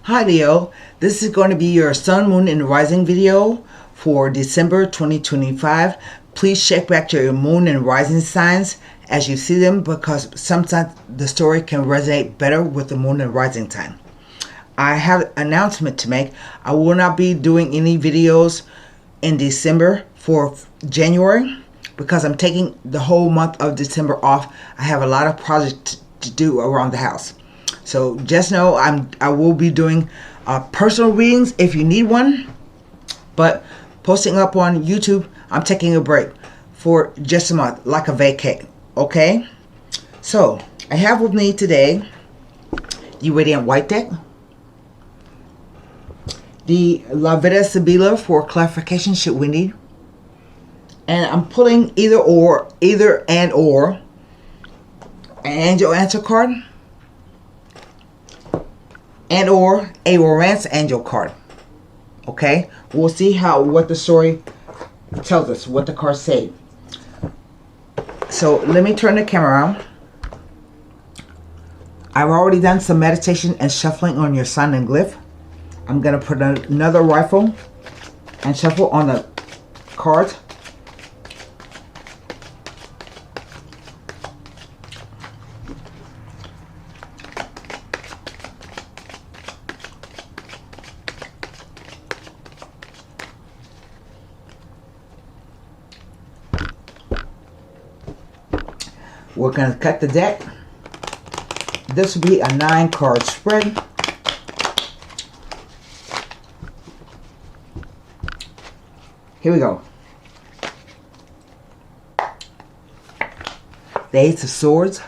Hi Leo, this is going to be your Sun, Moon, and Rising video for December 2025. Please check back your Moon and Rising signs as you see them, because sometimes the story can resonate better with the Moon and Rising sign. I have an announcement to make. I will not be doing any videos in December for January because I'm taking the whole month of December off. I have a lot of projects to do around the house. So just know I will be doing personal readings if you need one, but posting up on YouTube, I'm taking a break for just a month, like a vacay. Okay? So I have with me today the Radiant White deck, the La Vida Sibila for clarification should we need, and I'm pulling either and or an angel answer card and or a romance angel card. Okay, we'll see what the story tells us, what the cards say. So let me turn the camera around. I've already done some meditation and shuffling on your sign and glyph. I'm gonna put another rifle and shuffle on the cards. We're going to cut the deck. This will be a 9-card spread. Here we go. The Ace of Swords.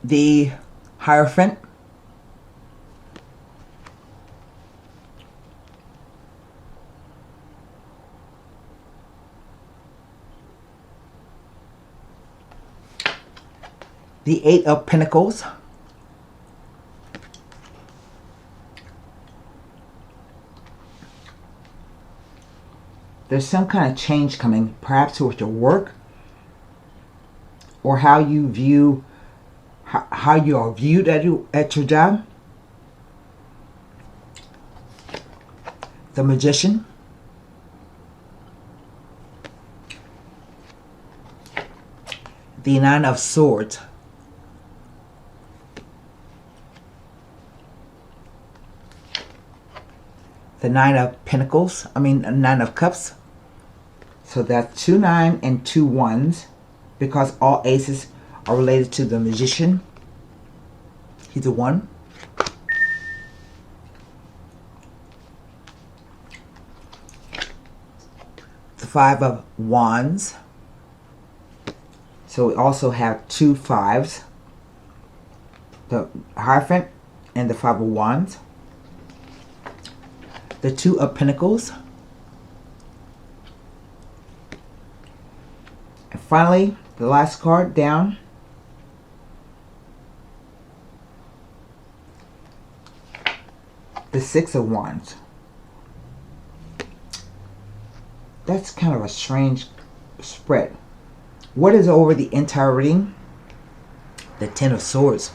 The Hierophant. The Eight of Pentacles. There's some kind of change coming, perhaps with your work or how you view, how you are viewed at your job. The Magician. The Nine of Swords. The Nine of Pentacles, Nine of Cups. So that's 2 9 and 2 1s, because all aces are related to the Magician. He's a 1. The 5 of Wands. So we also have 2 5s. The Hierophant and the 5 of Wands. The 2 of Pentacles. And finally, the last card down. The 6 of Wands. That's kind of a strange spread. What is over the entire reading? The 10 of Swords.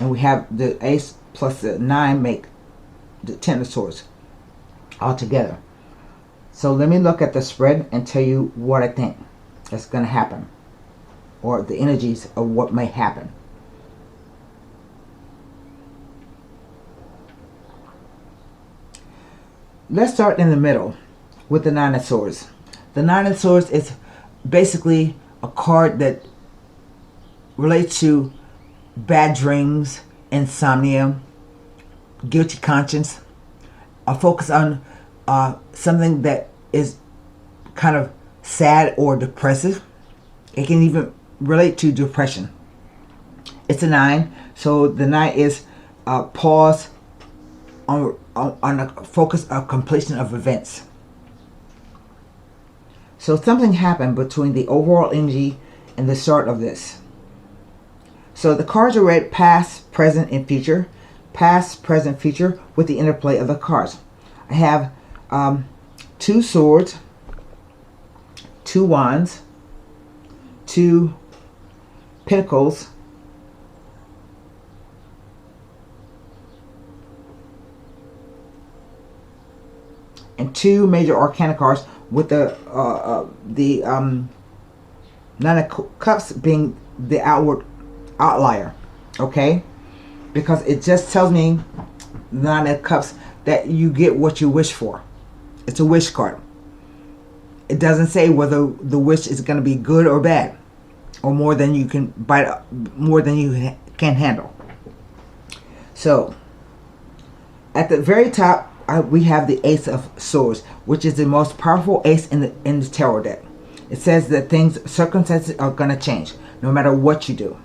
And we have the Ace plus the 9 make the 10 of Swords all together. So let me look at the spread and tell you what I think that's going to happen, or the energies of what may happen. Let's start in the middle with the 9 of Swords. The 9 of Swords is basically a card that relates to bad dreams, insomnia, guilty conscience, a focus on something that is kind of sad or depressive. It can even relate to depression. It's a 9, so the 9 is pause on a focus of completion of events. So something happened between the overall energy and the start of this. So the cards are read past, present, and future. Past, present, future with the interplay of the cards. I have 2 swords, 2 wands, 2 Pentacles, and 2 major arcana cards, with the Nine of Cups being the outlier. Okay, because it just tells me, Nine of Cups, that you get what you wish for. It's a wish card. It doesn't say whether the wish is going to be good or bad, or more than you can bite, more than you can handle. So at the very top, we have the Ace of Swords, which is the most powerful ace in the tarot deck. It says that circumstances are going to change no matter what you do.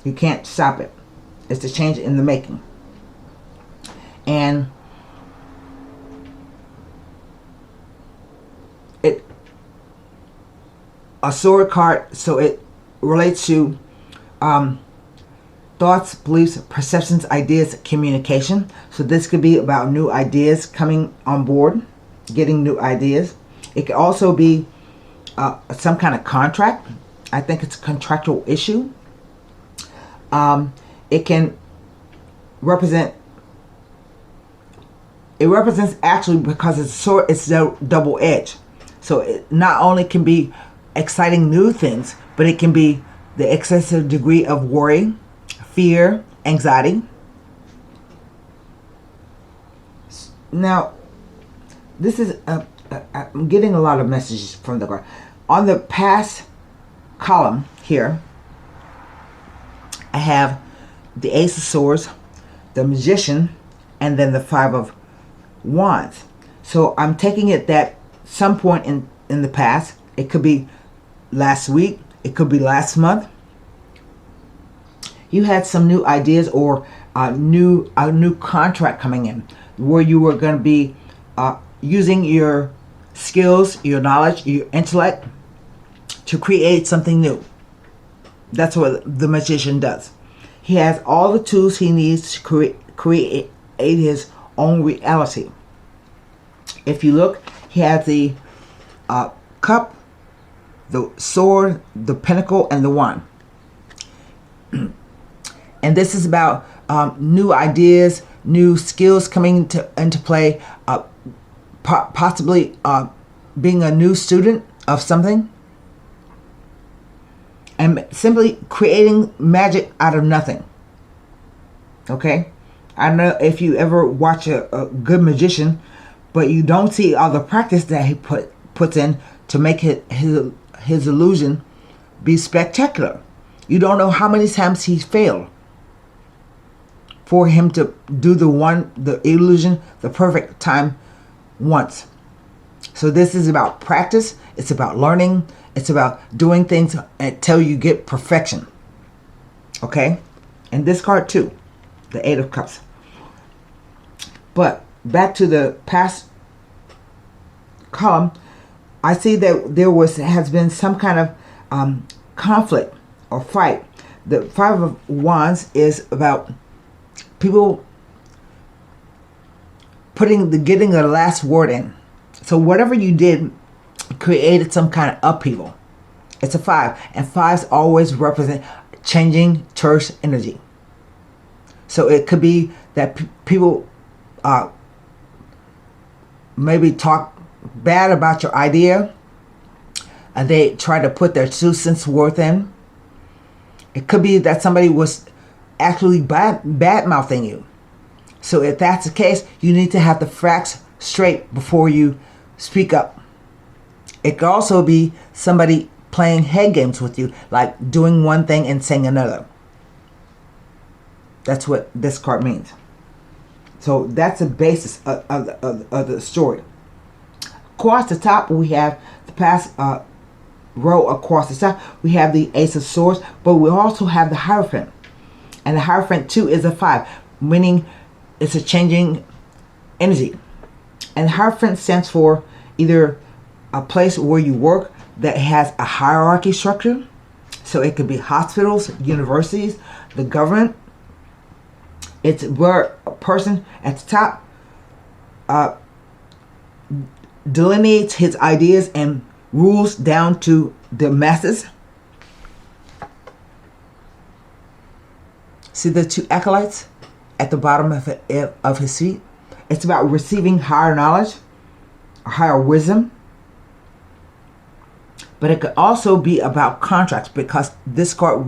You can't stop it. It's a change in the making. And a sword card, so it relates to thoughts, beliefs, perceptions, ideas, communication. So this could be about new ideas coming on board, getting new ideas. It could also be some kind of contract. I think it's a contractual issue. It can represent, it represents, actually, because it's sword, it's double edged. So it not only can be exciting new things, but it can be the excessive degree of worry, fear, anxiety. Now, this is I'm getting a lot of messages from the card. On the past column here, I have the Ace of Swords, the Magician, and then the Five of Wands. So I'm taking it that some point in the past, it could be last week, it could be last month, you had some new ideas or a new contract coming in, where you were going to be using your skills, your knowledge, your intellect to create something new. That's what the Magician does. He has all the tools he needs to create his own reality. If you look, he has the cup, the sword, the pentacle, and the wand. And this is about new ideas, new skills coming into play, possibly being a new student of something, and simply creating magic out of nothing. Okay? I don't know if you ever watch a good magician, but you don't see all the practice that he puts in to make his illusion be spectacular. You don't know how many times he's failed for him to do the illusion the perfect time once. So this is about practice. It's about learning. It's about doing things until you get perfection. Okay? And this card too, the Eight of Cups. But back to the past column, I see that there has been some kind of conflict or fight. The Five of Wands is about people getting the last word in. So whatever you did created some kind of upheaval. It's a 5, and 5s always represent changing terse energy. So it could be that people maybe talk bad about your idea, and they try to put their 2 cents worth in. It could be that somebody was actually bad-mouthing you. So if that's the case, you need to have the facts straight before you speak up. It could also be somebody playing head games with you, like doing one thing and saying another. That's what this card means. So that's the basis of the story. Across the top, we have the past row. Across the top, we have the Ace of Swords, but we also have the Hierophant. And the Hierophant too is a 5, meaning it's a changing energy. And the Hierophant stands for either a place where you work that has a hierarchy structure. So it could be hospitals, universities, the government. It's where a person at the top delineates his ideas and rules down to the masses. See the two acolytes at the bottom of his feet? It's about receiving higher knowledge, higher wisdom. But it could also be about contracts, because this card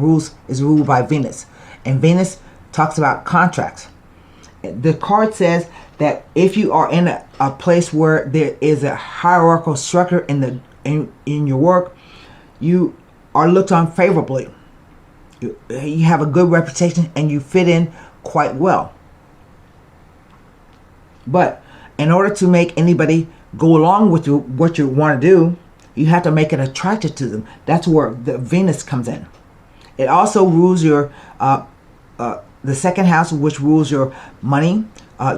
is ruled by Venus. And Venus talks about contracts. The card says that if you are in a place where there is a hierarchical structure in your work, you are looked on favorably. You have a good reputation and you fit in quite well. But in order to make anybody go along with what you want to do, you have to make it attractive to them. That's where the Venus comes in. It also rules your the second house, which rules your money,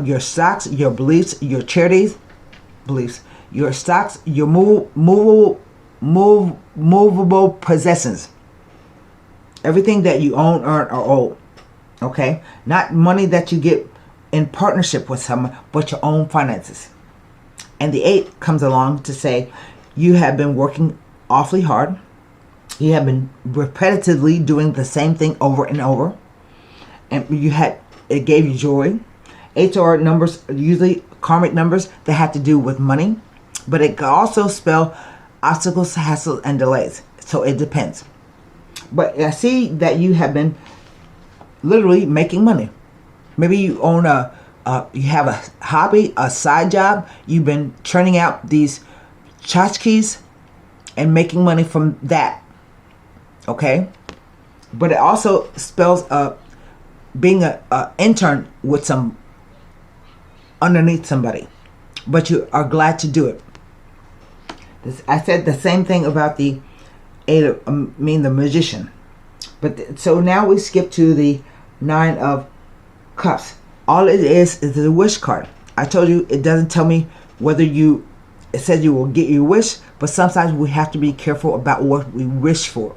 your stocks, your beliefs, your charities, beliefs, your stocks, your movable possessions. Everything that you own, earn, or owe. Okay? Not money that you get in partnership with someone, but your own finances. And the 8 comes along to say you have been working awfully hard. You have been repetitively doing the same thing over and over. And it gave you joy. 8s are numbers, usually karmic numbers that have to do with money. But it can also spell obstacles, hassles, and delays. So it depends. But I see that you have been literally making money. Maybe you own you have a hobby, a side job. You've been churning out these tchotchkes and making money from that. Okay? But it also spells being an intern with underneath somebody. But you are glad to do it. I said the same thing about the 8, the magician. But so now we skip to the 9 of Cups. All it is the wish card. I told you it doesn't tell me whether it says you will get your wish, but sometimes we have to be careful about what we wish for.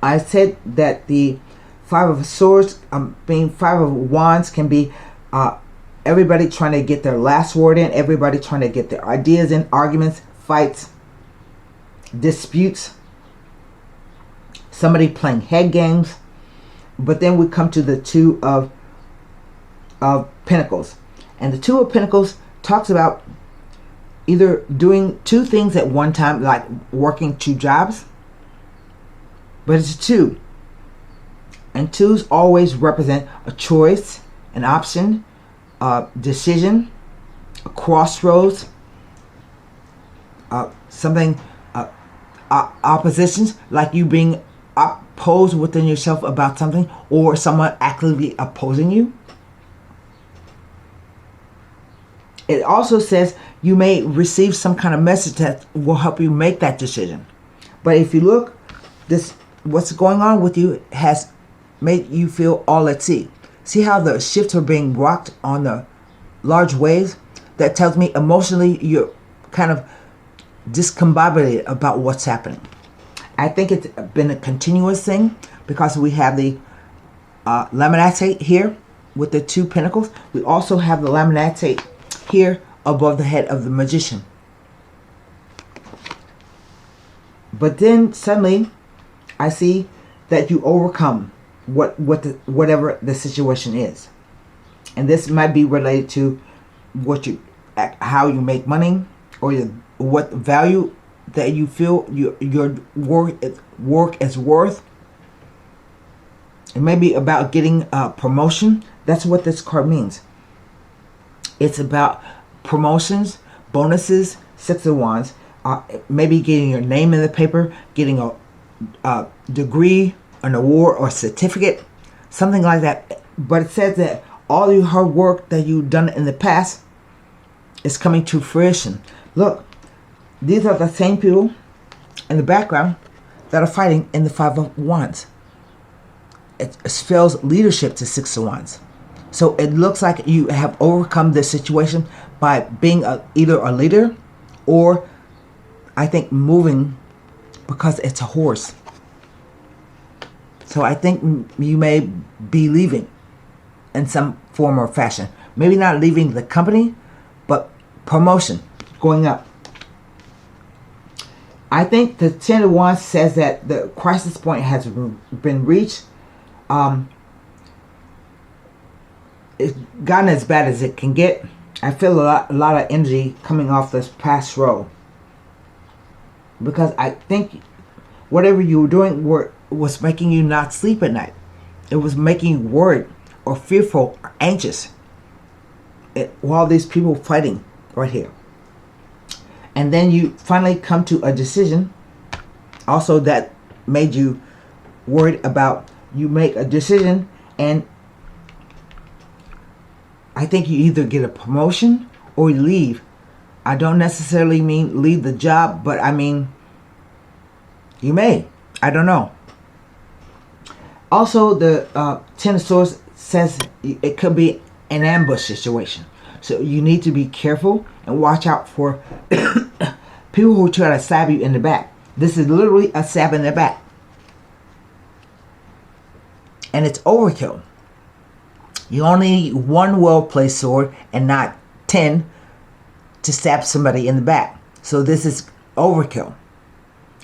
I said that the 5 of Swords, being 5 of Wands, can be everybody trying to get their last word in, everybody trying to get their ideas in, arguments, fights, disputes, somebody playing head games. But then we come to the 2 of Pentacles. And the 2 of Pentacles talks about either doing 2 things at one time, like working 2 jobs. But it's 2. And 2s always represent a choice, an option, a decision, a crossroads, something, oppositions, like you being opposed within yourself about something, or someone actively opposing you. It also says you may receive some kind of message that will help you make that decision. But if you look, what's going on with you has made you feel all at sea. See how the ships are being rocked on the large waves? That tells me emotionally you're kind of discombobulated about what's happening. I think it's been a continuous thing, because we have the Laminatate here with the 2 Pentacles. We also have the Laminatate here above the head of the Magician. But then suddenly I see that you overcome whatever the situation is. And this might be related to how you make money, or what value that you feel your work is worth. It may be about getting a promotion. That's what this card means. It's about promotions, bonuses, 6 of Wands, maybe getting your name in the paper, getting a degree, an award, or certificate, something like that. But it says that all your hard work that you've done in the past is coming to fruition. Look, these are the same people in the background that are fighting in the 5 of Wands. It spells leadership to 6 of Wands. So it looks like you have overcome this situation by being either a leader, or I think moving, because it's a horse. So I think you may be leaving in some form or fashion. Maybe not leaving the company, but promotion, going up. I think the Ten of Wands says that the crisis point has been reached. It's gotten as bad as it can get. I feel a lot of energy coming off this past row. Because I think whatever you were doing was making you not sleep at night. It was making you worried or fearful or anxious while these people fighting right here. And then you finally come to a decision also that made you worried about. You make a decision, and I think you either get a promotion or you leave. I don't necessarily mean leave the job, but I mean you may. I don't know. Also, the Ten of Swords says it could be an ambush situation. So you need to be careful and watch out for people who try to stab you in the back. This is literally a stab in the back. And it's overkill. You only need one well-placed sword and not 10 to stab somebody in the back. So this is overkill.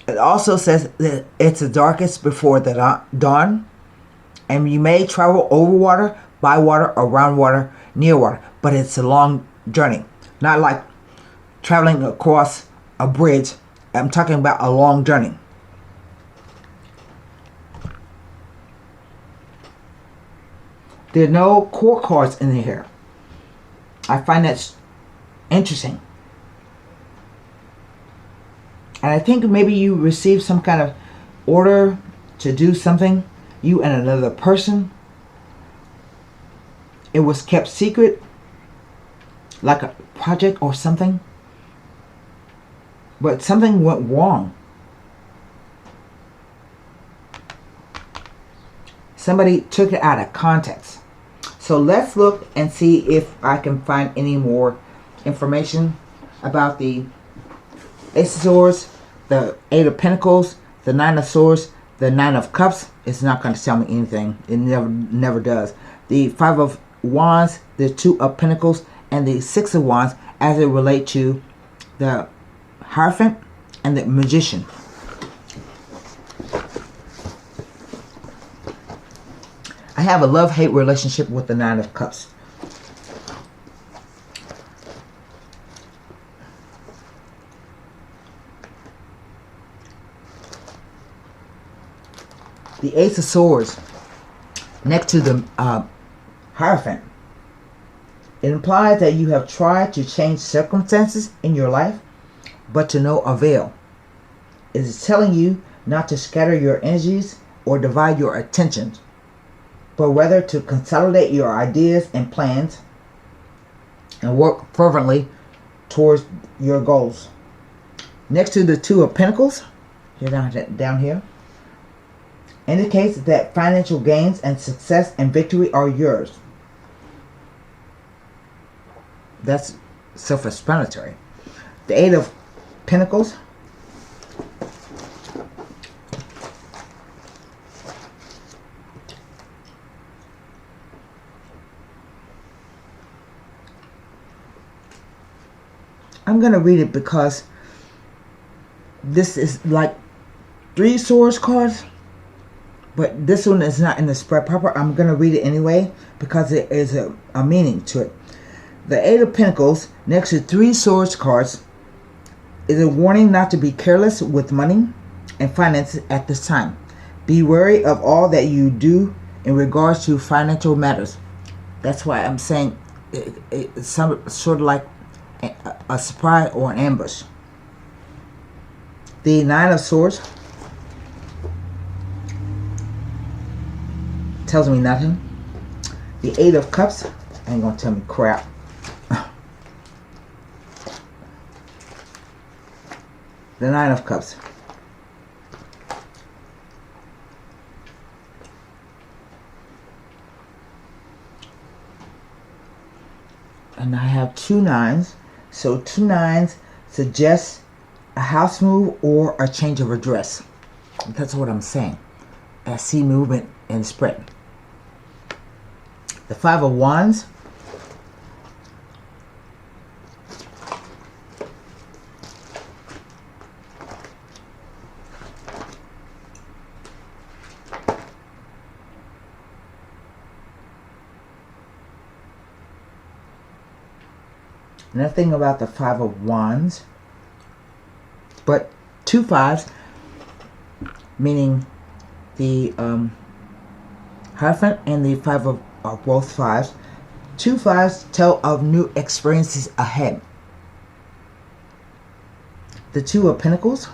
It also says that it's the darkest before the dawn. And you may travel over water, by water, around water, near water. But it's a long journey. Not like traveling across a bridge. I'm talking about a long journey. There are no court cards in here. I find that interesting. And I think maybe you received some kind of order to do something. You and another person. It was kept secret. Like a project or something. But something went wrong. Somebody took it out of context. So let's look and see if I can find any more information about the Ace of Swords, the Eight of Pentacles, the Nine of Swords, the Nine of Cups. It's not going to tell me anything. It never does. The Five of Wands, the Two of Pentacles, and the Six of Wands as it relates to the Hierophant and the Magician. I have a love-hate relationship with the Nine of Cups. The Ace of Swords next to the Hierophant. It implies that you have tried to change circumstances in your life, but to no avail. It is telling you not to scatter your energies or divide your attention, but rather to consolidate your ideas and plans and work fervently towards your goals. Next to the Two of Pentacles, here down here, indicates that financial gains and success and victory are yours. That's self-explanatory. The Eight of Pentacles. I'm going to read it because this is like 3 swords cards, but this one is not in the spread proper. I'm going to read it anyway because it is a meaning to it. The Eight of Pentacles next to 3 swords cards is a warning not to be careless with money and finances at this time. Be wary of all that you do in regards to financial matters. That's why I'm saying it's some sort of like a surprise or an ambush. The Nine of Swords tells me nothing. The Eight of Cups ain't gonna tell me crap. The Nine of Cups. And I have 2 nines. So 2 nines suggests a house move or a change of address. That's what I'm saying. I see movement and spread. The Five of Wands. Nothing about the Five of Wands, but 2 5s, meaning the Hierophant and the Five of are both 5s. 2 5s tell of new experiences ahead. The Two of Pentacles,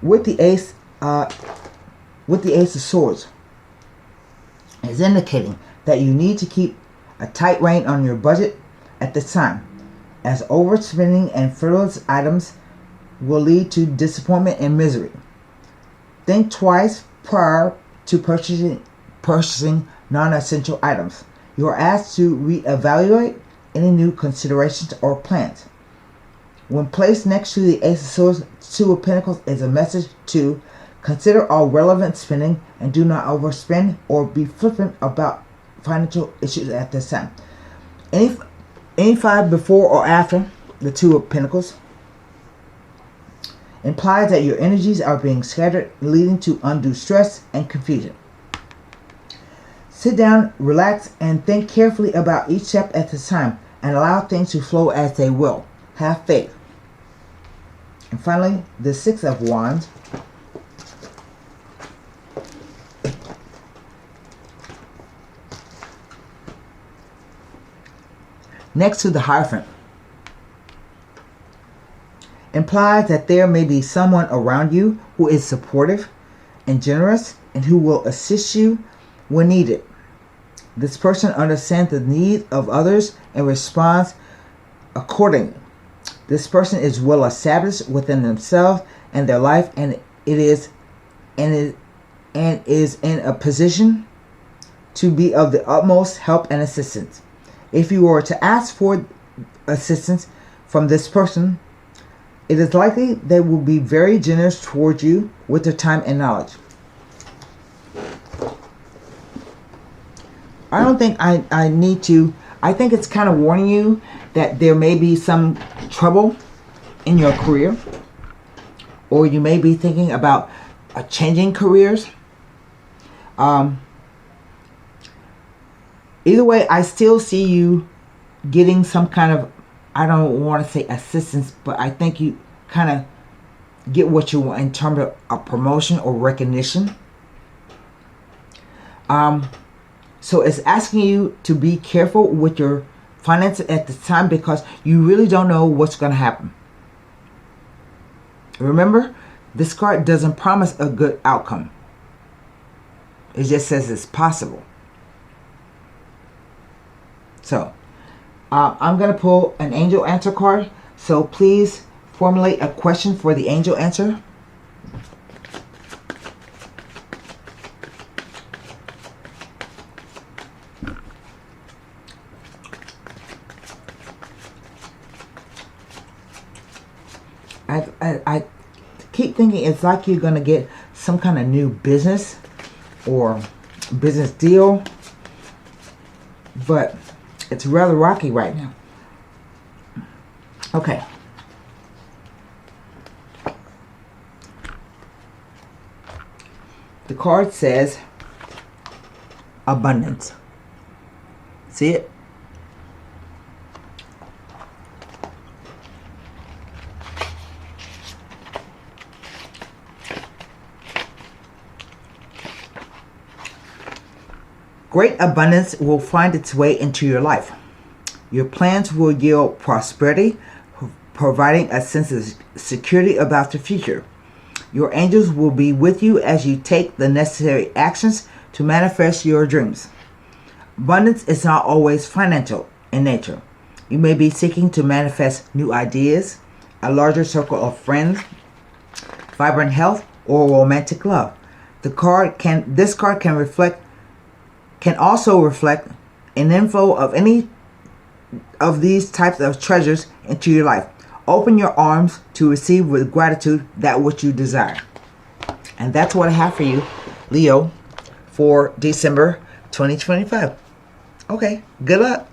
with the Ace of Swords, is indicating that you need to keep a tight rein on your budget at this time, as overspending and frivolous items will lead to disappointment and misery. Think twice prior to purchasing non-essential items. You are asked to reevaluate any new considerations or plans. When placed next to the Ace of Swords, Two of Pentacles is a message to consider all relevant spending and do not overspend or be flippant about financial issues at this time. Any 5 before or after the Two of Pentacles implies that your energies are being scattered, leading to undue stress and confusion. Sit down, relax, and think carefully about each step at this time and allow things to flow as they will. Have faith. And finally, the Six of Wands. Next to the Hierophant, implies that there may be someone around you who is supportive and generous and who will assist you when needed. This person understands the needs of others and responds accordingly. This person is well established within themselves and their life, and is in a position to be of the utmost help and assistance. If you were to ask for assistance from this person, it is likely they will be very generous towards you with their time and knowledge. I don't think I need to. I think it's kind of warning you that there may be some trouble in your career, or you may be thinking about changing careers. Either way, I still see you getting some kind of, I don't want to say assistance, but I think you kind of get what you want in terms of a promotion or recognition. So it's asking you to be careful with your finances at this time, because you really don't know what's going to happen. Remember, this card doesn't promise a good outcome. It just says it's possible. So, I'm going to pull an angel answer card. So please formulate a question for the angel answer. I keep thinking it's like you're going to get some kind of new business or business deal, but it's rather rocky right now. Okay. The card says abundance. See it? Great abundance will find its way into your life. Your plans will yield prosperity, providing a sense of security about the future. Your angels will be with you as you take the necessary actions to manifest your dreams. Abundance is not always financial in nature. You may be seeking to manifest new ideas, a larger circle of friends, vibrant health, or romantic love. This card can also reflect an inflow of any of these types of treasures into your life. Open your arms to receive with gratitude that which you desire. And that's what I have for you, Leo, for December 2025. Okay, good luck.